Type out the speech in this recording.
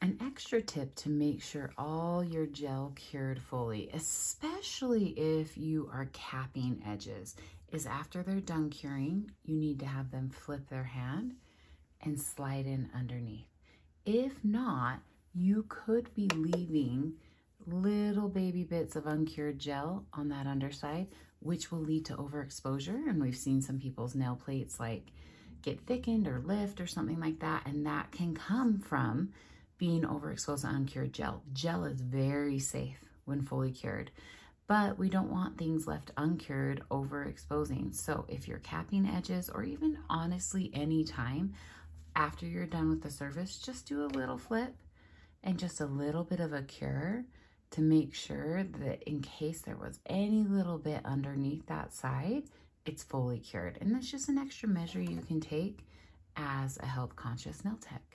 An extra tip to make sure all your gel cured fully, especially if you are capping edges, is after they're done curing, you need to have them flip their hand and slide in underneath. If not, you could be leaving little baby bits of uncured gel on that underside, which will lead to overexposure. And we've seen some people's nail plates like get thickened or lift or something like that. And that can come from being overexposed to uncured gel. Gel is very safe when fully cured, but we don't want things left uncured overexposing. So if you're capping edges, or even honestly any time after you're done with the service, just do a little flip and just a little bit of a cure to make sure that in case there was any little bit underneath that side, it's fully cured. And that's just an extra measure you can take as a health conscious nail tech.